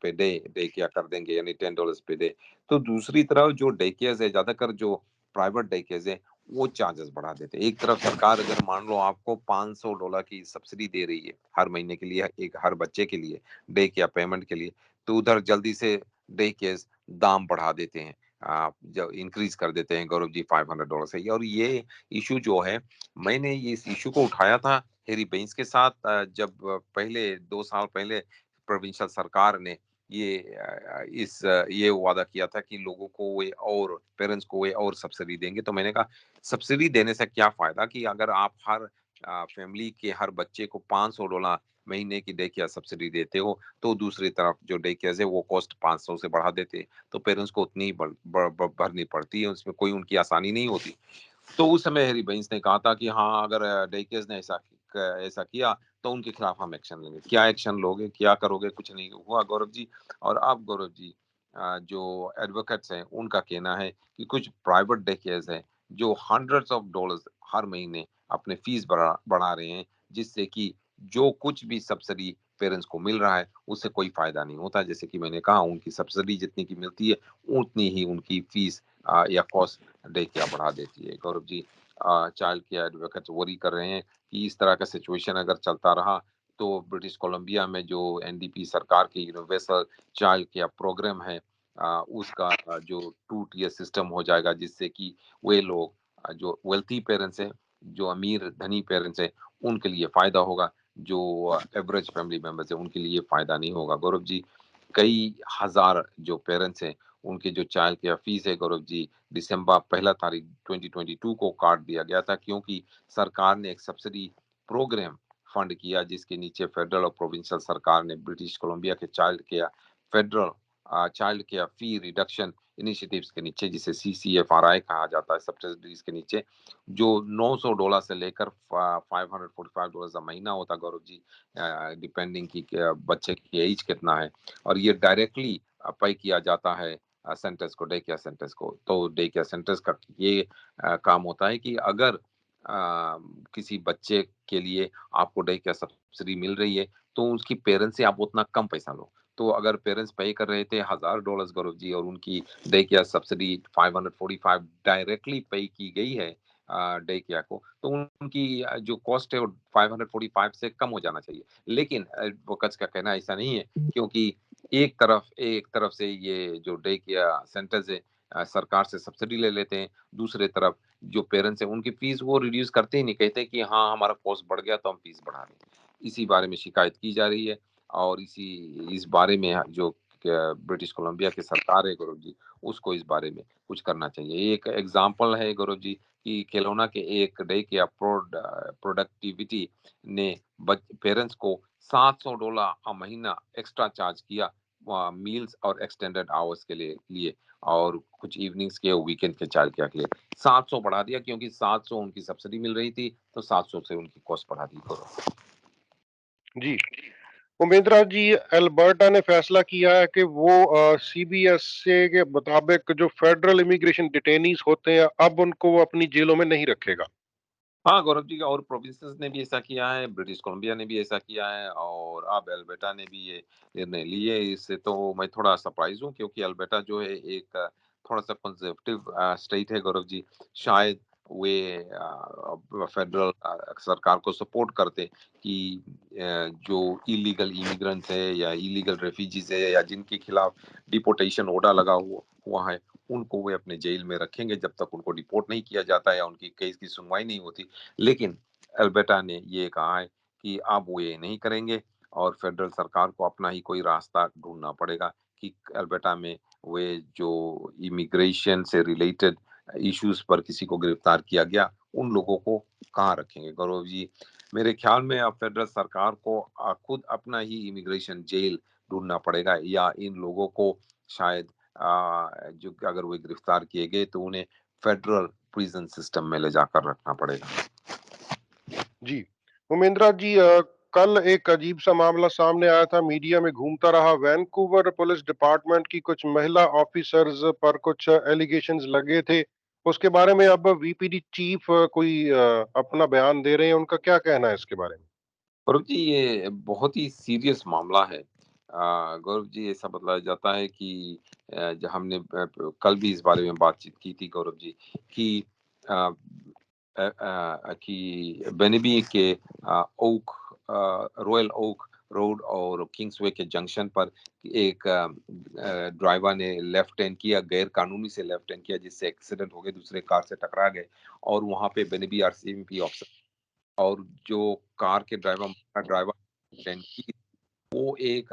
पे डे डे केयर कर देंगे, यानी $10 पे डे। तो दूसरी तरफ जो डे केयर्स है, ज्यादातर जो प्राइवेट डे केयर्स है, वो चार्जेस बढ़ा देते हैं। एक तरफ सरकार अगर मान लो आपको $500 की सब्सिडी दे रही है हर महीने के लिए, एक हर बच्चे के लिए डे केयर पेमेंट के लिए, तो उधर जल्दी से डे केयर्स दाम बढ़ा देते हैं, जब इंक्रीज कर देते हैं गौरव जी $500 से। और ये इशू जो है, मैंने ये इस इशू को उठाया था हेरी बेंस के साथ, जब पहले 2 साल पहले प्रोविंशियल सरकार ने ये वादा किया था कि लोगों को वे और पेरेंट्स को वे और सब्सिडी देंगे। तो मैंने कहा सब्सिडी देने से क्या फायदा, कि अगर आप हर फैमिली के हर बच्चे को $500 महीने की डे केयर सब्सिडी देते हो, तो दूसरी तरफ जो डे केयर है वो कॉस्ट 500 से बढ़ा देते हैं, तो पेरेंट्स को उतनी भरनी पड़ती है, उसमें कोई उनकी आसानी नहीं होती। तो उस समय हैरी बेंस ने कहा था कि हाँ, अगर डे केयर्स ने ऐसा किया तो उनके खिलाफ हम एक्शन लेंगे। क्या एक्शन लोगे, क्या करोगे? कुछ नहीं हुआ गौरव जी। और अब गौरव जी, जो एडवोकेट्स हैं उनका कहना है कि कुछ प्राइवेट डे केयर्स हैं जो हंड्रेड्स ऑफ डॉलर्स हर महीने अपने फीस बढ़ा रहे हैं, जिससे कि जो कुछ भी सब्सिडी पेरेंट्स को मिल रहा है उससे कोई फायदा नहीं होता। जैसे कि मैंने कहा, उनकी सब्सिडी जितनी की मिलती है उतनी ही उनकी फीस या कॉस्ट डे केयर बढ़ा देती है Gaurav ji. Child care advocates worry कर रहे हैं कि इस तरह का सिचुएशन अगर चलता रहा तो ब्रिटिश कोलंबिया में जो एनडीपी सरकार की यूनिवर्सल चाइल्ड केयर प्रोग्राम है, उसका जो 2 tier सिस्टम हो जाएगा, जिससे कि वे लोग जो वेल्थी पेरेंट्स हैं, जो अमीर धनी पेरेंट्स हैं, उनके लिए फायदा होगा। जो एवरेज फैमिली मेंबर्स हैं उनके लिए फायदा नहीं होगा गौरव जी। कई हजार जो पेरेंट्स हैं, उनके जो चाइल्ड केयर फीस है गौरव जी, दिसंबर 1 तारीख 2022 को काट दिया गया था, क्योंकि सरकार ने एक सब्सिडी प्रोग्राम फंड किया, जिसके नीचे फेडरल और प्रोविंशियल सरकार ने ब्रिटिश कोलंबिया के फेडरल चाइल्ड केयर फी रिडक्शन इनिशिएटिव्स के नीचे, जिसे CCFRI कहा जाता है, सब्सिडीज के नीचे, जो $900 से लेकर $545 महीना होता गौरव जी, डिपेंडिंग की बच्चे की एज कितना है। और ये डायरेक्टली पे किया जाता है सेंटर्स को, डे केयर सेंटर्स को। तो डे केयर सेंटर्स का ये काम होता है कि अगर किसी बच्चे के लिए आपको डे केयर सब्सिडी मिल रही है, तो उसकी पेरेंट्स से आप उतना कम पैसा लो। तो अगर पेरेंट्स पे कर रहे थे $1000 गौरव जी, और उनकी day care subsidy 545 directly pay की गई है डे केयर को, तो उनकी जो कॉस्ट है वो 545 से कम हो जाना चाहिए। लेकिन एडवोकेट्स का कहना ऐसा नहीं है, क्योंकि एक तरफ से ये जो डे केयर सेंटर्स है सरकार से सब्सिडी ले लेते हैं, दूसरे तरफ जो पेरेंट्स हैं उनकी फीस वो रिड्यूस करते ही नहीं, कहते कि हाँ, हमारा कॉस्ट बढ़ गया तो हम फीस बढ़ा रहे हैं। इसी बारे में शिकायत की जा रही है, और इस बारे में जो ब्रिटिश कोलंबिया की सरकार है गौरव जी, उसको इस बारे में कुछ करना चाहिए। एक एग्जांपल है गौरव जी कि केलोना के एक डे केयर प्रोडक्टिविटी ने पेरेंट्स को $700 महीना एक्स्ट्रा चार्ज किया मील्स और एक्सटेंडेड आवर्स के लिए, और कुछ इवनिंग्स के वीकेंड के चाइल्ड केयर के लिए 700 बढ़ा दिया, क्योंकि 700 उनकी सब्सिडी मिल रही थी, तो 700 से उनकी कॉस्ट बढ़ा दी करो। जी, उमेंद्रा जी, अल्बर्टा ने फैसला किया है कि वो CBSA के मुताबिक जो फेडरल इमिग्रेशन डिटेनीज होते हैं, अब उनको वो अपनी जेलों में नहीं रखेगा। हाँ गौरव जी, और प्रोविंसेस ने भी ऐसा किया है, ब्रिटिश कोलंबिया ने भी ऐसा किया है, और अब अल्बर्टा ने भी ये निर्णय लिए। इससे तो मैं थोड़ा सरप्राइज हूँ, क्योंकि अल्बर्टा जो है एक थोड़ा सा कंजर्वेटिव स्टेट है गौरव जी। शायद वे फेडरल सरकार को सपोर्ट करते कि जो इलीगल इमिग्रेंट्स है या इलीगल रेफ्यूजीज है, या जिनके खिलाफ डिपोर्टेशन ऑर्डर लगा हुआ है, उनको वे अपने जेल में रखेंगे जब तक उनको डिपोर्ट नहीं किया जाता या उनकी केस की सुनवाई नहीं होती। लेकिन अल्बर्टा ने ये कहा है कि अब वो ये नहीं करेंगे, और फेडरल सरकार को अपना ही कोई रास्ता ढूंढना पड़ेगा कि अल्बर्टा में वे जो इमिग्रेशन से रिलेटेड इश्यूज पर किसी को गिरफ्तार किया गया, उन लोगों को कहाँ रखेंगे गौरव जी। मेरे ख्याल में अब फेडरल सरकार को खुद अपना ही इमिग्रेशन जेल ढूंढना पड़ेगा, या इन लोगों को शायद जो अगर वो गिरफ्तार किए गए तो उन्हें फेडरल प्रिजन सिस्टम में ले जाकर रखना पड़ेगा। जी, उमेंद्रा जी, कल एक अजीब सा मामला सामने आया था, मीडिया में घूमता रहा। वैंकूवर पुलिस डिपार्टमेंट की कुछ महिला ऑफिसर्स पर कुछ एलिगेशंस लगे थे। उसके बारे में अब VPD चीफ कोई अपना बयान दे रहे हैं। उनका क्या कहना है इसके बारे में? गौरव जी, ये बहुत ही सीरियस मामला है। गौरव जी, ऐसा बताया जाता है कि जो हमने कल भी इस बारे में बातचीत की थी गौरव जी, कि अ कि बेनबी के ओक रॉयल ओक रोड और किंग्सवे के जंक्शन पर एक ड्राइवर ने लेफ्ट टर्न किया, गैर कानूनी से लेफ्ट टर्न किया, जिससे एक्सीडेंट हो गए, दूसरे कार से टकरा गए और वहां पे बेनबी आरसीएमपी ऑफिसर और जो कार के ड्राइवर वो एक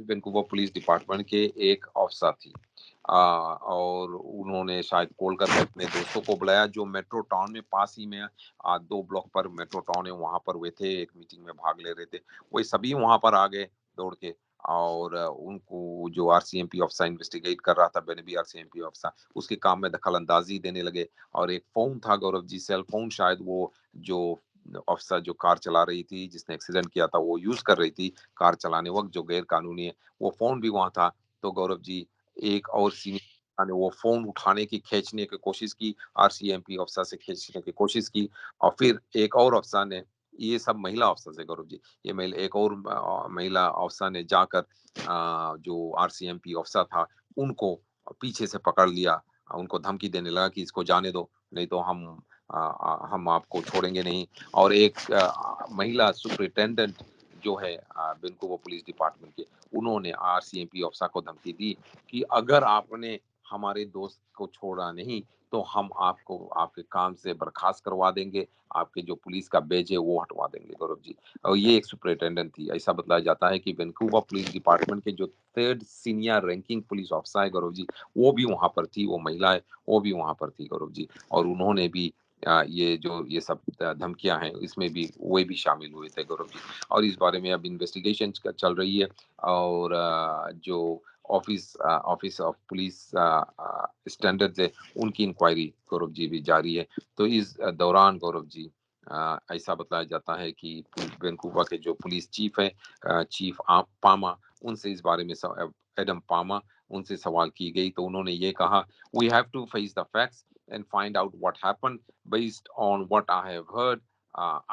वैंकूवर पुलिस डिपार्टमेंट के एक अफसर थी। और उन्होंने शायद कॉल करके अपने दोस्तों को बुलाया जो मेट्रो टाउन में पास ही में 2 ब्लॉक पर मेट्रो टाउन है, वहाँ पर वे थे, एक मीटिंग में भाग ले रहे थे। वो सभी वहाँ पर आ गए दौड़ के और उनको जो आरसीएमपी अफसर इन्वेस्टिगेट कर रहा था, बेनबी आरसीएमपी अफसर, उसके काम में दखल अंदाजी देने लगे और एक फ़ोन था गौरव जी, सेल फ़ोन शायद वो जो अफसर जो कार चला रही थी, जिसने एक्सीडेंट किया था, वो यूज़ कर रही थी कार चलाने वक़्त जो गैर कानूनी है, वो फ़ोन भी वहाँ था। तो गौरव जी, एक और सीनियर ने वो फ़ोन उठाने की, खींचने की कोशिश की, आरसीएमपी अफ़सर से खींचने की कोशिश की और फिर एक और अफ़सर ने, ये सब महिला अफ़सर है गौरव जी, ये एक और महिला अफ़सर ने जाकर जो आरसीएमपी अफ़सर था, उनको पीछे से पकड़ लिया। उनको धमकी देने लगा कि इसको जाने दो, नहीं तो हम आपको छोड़ेंगे नहीं। और एक महिला सुपरिटेंडेंट जो है वैंकूवर पुलिस डिपार्टमेंट के, उन्होंने आरसीएमपी अफसर को धमकी दी कि अगर आपने हमारे दोस्त को छोड़ा नहीं तो हम आपको आपके काम से बर्खास्त करवा देंगे, आपके जो पुलिस का बेज है वो हटवा देंगे गौरव जी। और ये एक सुपरिटेंडेंट थी। ऐसा बताया जाता है कि वैंकूवर पुलिस डिपार्टमेंट के जो third senior ranking police officer है गौरव जी, वो भी वहां पर थी, वो महिला है, वो भी वहां पर थी गौरव जी। और उन्होंने भी ये सब धमकियां हैं, इसमें भी वे भी शामिल हुए थे गौरव जी। और इस बारे में अब इन्वेस्टिगेशन चल रही है और जो ऑफिस ऑफ पुलिस स्टैंडर्ड्स है, उनकी इंक्वायरी गौरव जी भी जारी है। तो इस दौरान गौरव जी ऐसा बताया जाता है कि वैंकूवर के जो पुलिस चीफ है, चीफ पामा, उनसे इस बारे में एडम पामा, उनसे सवाल की गई तो उन्होंने ये कहा, we have to face the facts and find out what happened. Based on what I have heard,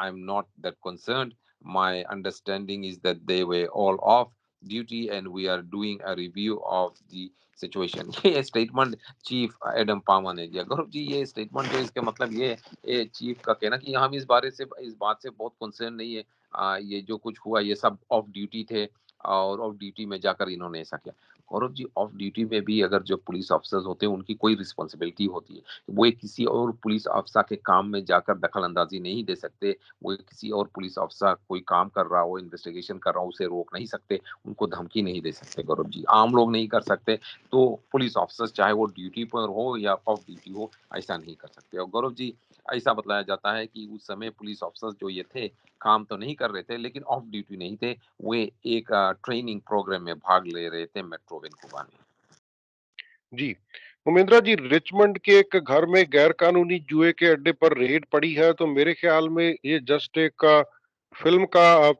I'm not that concerned. My understanding is that they were all off duty and we are doing a review of the situation. ये statement chief Adam पामा ने दिया गौरव जी। ये statement जो इसका मतलब ये chief का कहना कि हम इस बात से बहुत कंसर्न नहीं है। ये जो कुछ हुआ ये सब ऑफ ड्यूटी थे और ऑफ ड्यूटी में जाकर इन्होंने ऐसा किया। गौरव जी, ऑफ ड्यूटी में भी अगर जो पुलिस ऑफिसर्स होते हैं उनकी कोई रिस्पॉन्सिबिलिटी होती है, वो एक किसी और पुलिस अफसर के काम में जाकर दखल अंदाजी नहीं दे सकते। वो एक किसी और पुलिस अफसर कोई काम कर रहा हो, इन्वेस्टिगेशन कर रहा हो, उसे रोक नहीं सकते, उनको धमकी नहीं दे सकते गौरव जी, आम लोग नहीं कर सकते। तो पुलिस ऑफिसर्स चाहे वो ड्यूटी पर हो या ऑफ ड्यूटी हो, ऐसा नहीं कर सकते। और गौरव जी, ऐसा बताया जाता है कि उस समय पुलिस ऑफिसर्स जो ये थे, काम तो नहीं कर रहे थे लेकिन ऑफ ड्यूटी नहीं थे, वे एक ट्रेनिंग प्रोग्राम में भाग ले रहे थे मेट्रो वैंकूवर में। जी, उमेंद्रा जी, रिचमंड के एक घर में गैर-कानूनी जुए के अड्डे पर रेड पड़ी है, तो मेरे ख्याल में ये जस्ट एक फ़िल्म का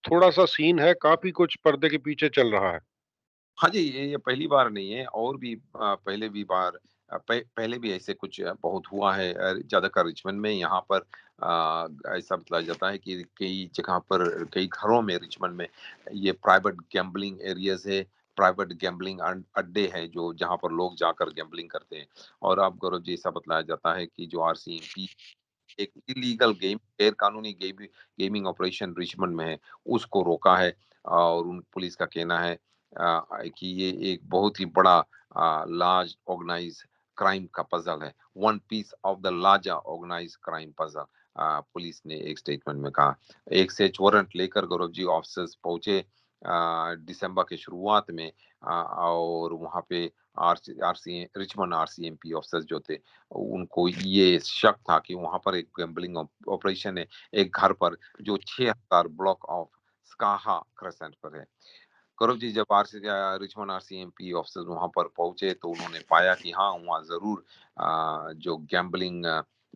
थोड़ा-सा सीन है, काफ़ी कुछ पर्दे के पीछे चल रहा है। हाँ जी, ये पहली बार नहीं है और भी पहले भी बार पहले भी ऐसे कुछ बहुत हुआ है, ज़्यादातर रिचमंड में। यहाँ पर ऐसा बताया जाता है कि कई जगह पर, कई घरों में रिचमंड में ये प्राइवेट गैम्बलिंग एरियाज़ है, प्राइवेट गैम्बलिंग अड्डे हैं जो जहाँ पर लोग जाकर गैम्बलिंग करते हैं। और अब गौरव जी, ऐसा बताया जाता है कि जो आरसीएमपी एक इलीगल गैर कानूनी गेमिंग ऑपरेशन रिचमंड में है, उसको रोका है। और उन पुलिस का कहना है कि ये एक बहुत ही बड़ा लार्ज ऑर्गेनाइज क्राइम का पजल है, one piece of the larger organise crime puzzle, police ने एक स्टेटमेंट में कहा। एक सर्च वारंट लेकर गौरव जी ऑफिसर्स पहुंचे दिसंबर के शुरुआत में, और वहां पे आरसी रिचमंड आरसीएमपी ऑफिसर्स जो थे, उनको ये शक था कि वहां पर एक गैम्बलिंग ऑपरेशन है एक घर पर जो 6000 ब्लॉक ऑफ स्काहा क्रेसेंट पर है। गौरव जी, जब रिचमंड आरसीएमपी ऑफिसर्स वहां पर पहुंचे तो उन्होंने पाया कि हाँ, वहाँ जरूर जो गैम्बलिंग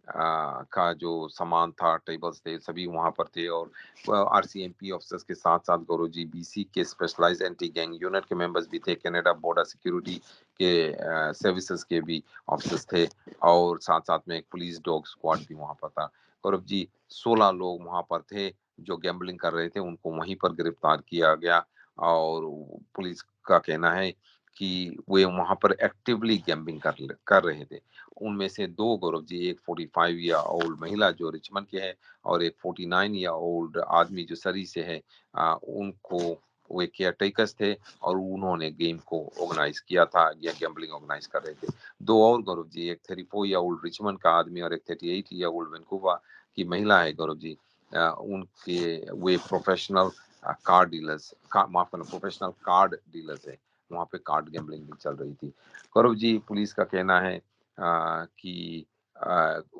का जो सामान था, टेबल्स थे, सभी वहां पर थे। और आरसीएमपी ऑफिसर्स के साथ साथ गौरव जी, बीसी के स्पेशलाइज्ड एंटी गैंग यूनिट के मेंबर्स भी थे, कनाडा बॉर्डर सिक्योरिटी के सर्विसेज के भी ऑफिसर्स थे और साथ साथ में एक पुलिस डॉग स्क्वाड भी वहां पर था। गौरव जी, 16 लोग वहां पर थे जो गैम्बलिंग कर रहे थे उनको वहीं पर गिरफ्तार किया गया और पुलिस का कहना है कि वे वहां पर एक्टिवली गैम्बलिंग कर रहे थे। उनमें से दो गौरव जी, एक 45 ईयर ओल्ड महिला जो रिचमंड के है और एक 49 ईयर ओल्ड आदमी जो सरी से है, उनको वे केयर टेकर्स थे और उन्होंने गेम को ऑर्गेनाइज किया था या गैम्बलिंग ऑर्गेनाइज कर रहे थे। दो और गौरव जी, एक 34 ईयर ओल्ड रिचमंड का आदमी और एक 38 ईयर ओल्ड वैंकूवर की महिला है गौरव जी। उनके वे प्रोफेशनल कार डीलर्स माफ करना प्रोफेशनल कार्ड डीलर्स है। वहां पे कार्ड गैम्बलिंग भी चल रही थी। गौरव जी, पुलिस का कहना है कि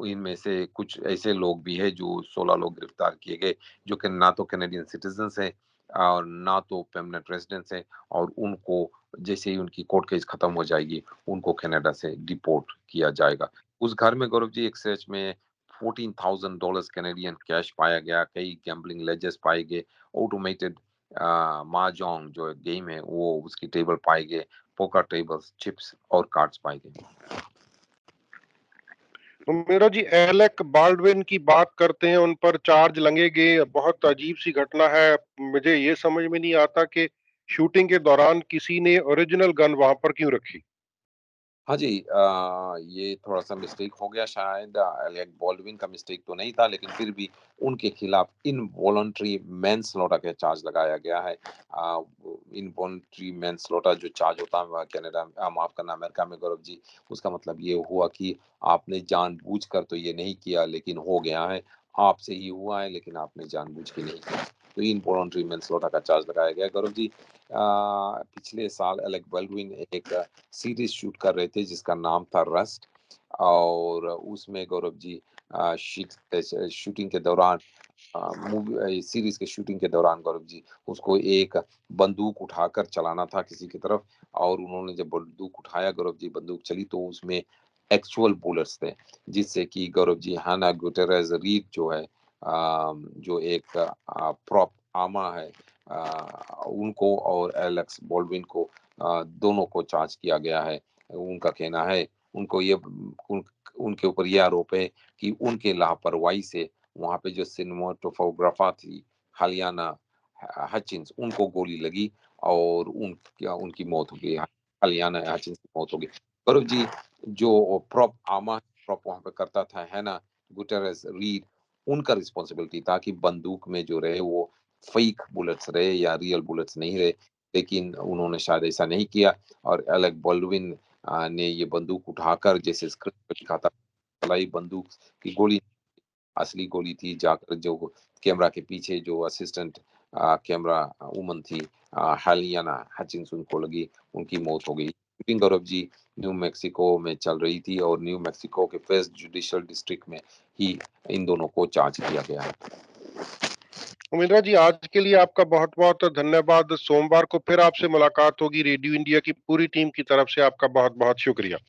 इनमें से कुछ ऐसे लोग भी है जो 16 लोग गिरफ्तार किए गए जो कि ना तो कैनेडियन सिटीजन्स है और ना तो परमानेंट रेजिडेंट्स है और उनको जैसे ही उनकी कोर्ट केस खत्म हो जाएगी उनको कनाडा से डिपोर्ट किया जाएगा। उस घर में गौरव जी एक सर्च में $14,000 कैनेडियन कैश पाया गया, कई गैम्बलिंग लेजर्स पाए गए, ऑटोमेटेड mahjong जो गेम है वो उसकी टेबल पाए गए, पोकर टेबल्स, चिप्स और कार्ड्स पाए गए। तो मेरा जी एलेक बाल्डविन की बात करते हैं, उन पर चार्ज लगेंगे। बहुत अजीब सी घटना है। मुझे ये समझ में नहीं आता कि शूटिंग के दौरान किसी ने ओरिजिनल गन वहां पर क्यों रखी। हाँ जी, ये थोड़ा-सा मिस्टेक हो गया शायद, एलेक बॉल्डविन का मिस्टेक तो नहीं था, लेकिन फिर भी उनके खिलाफ इनवॉलंटरी मैनस्लॉटर का चार्ज लगाया गया है। इनवॉलंटरी मैनस्लॉटर जो चार्ज होता है वह कनाडा माफ़ करना अमेरिका में गौरव जी, उसका मतलब ये हुआ कि आपने जानबूझकर तो ये नहीं किया लेकिन हो गया है, आपसे ही हुआ है लेकिन आपने जानबूझ के नहीं किया। तो इनवॉलंटरी मैनस्लॉटर का चार्ज लगाया गया है गौरव जी। पिछले साल एलेक बॉल्डविन एक सीरीज शूट कर रहे थे जिसका नाम था रस्ट और उसमें गौरव जी शूटिंग के दौरान मूवी सीरीज के शूटिंग के दौरान गौरव जी उसको एक बंदूक उठाकर चलाना था किसी की तरफ और उन्होंने जब बंदूक उठाया गौरव जी, बंदूक चली तो उसमें एक्चुअल बुलेट्स थे जिससे कि गौरव जी हाना गुटेरेस रीड जो है जो एक प्रॉप आमा है, उनको और एलेक्स बॉल्डविन को दोनों को चार्ज किया गया है। उनका कहना है उनको ये उनके ऊपर ये आरोप है कि उनके लापरवाही से वहां पे जो सिनेमाटोग्राफर थी हलियाना हचिंस उनको गोली लगी और उनकी मौत हो गई। हलियाना हचिंस की मौत हो गई। गौरव जी, जो प्रॉप वहां पे करता था है ना गुटेरेस रीड, उनका रिस्पॉन्सिबिलिटी था कि बंदूक में जो रहे वो फेक बुलेट्स रहे या रियल बुलेट्स नहीं रहे, लेकिन उन्होंने शायद ऐसा नहीं किया और एलेक बॉल्डविन ने ये बंदूक उठाकर जैसे स्क्रिप्ट में लिखा था चलाई बंदूक की गोली असली गोली थी, जाकर जो कैमरा के पीछे जो असिस्टेंट कैमरा वुमन थी हालियाना हचिंस उनको लगी, उनकी मौत हो गई। Shooting Gaurav ji new Mexico में चल रही थी और न्यू मैक्सिको के फर्स्ट जुडिशियल डिस्ट्रिक्ट में ही इन दोनों को चार्ज किया गया है। उमेंद्रा जी, आज के लिए आपका बहुत बहुत धन्यवाद। सोमवार को फिर आपसे मुलाकात होगी। रेडियो इंडिया की पूरी टीम की तरफ से आपका बहुत बहुत शुक्रिया।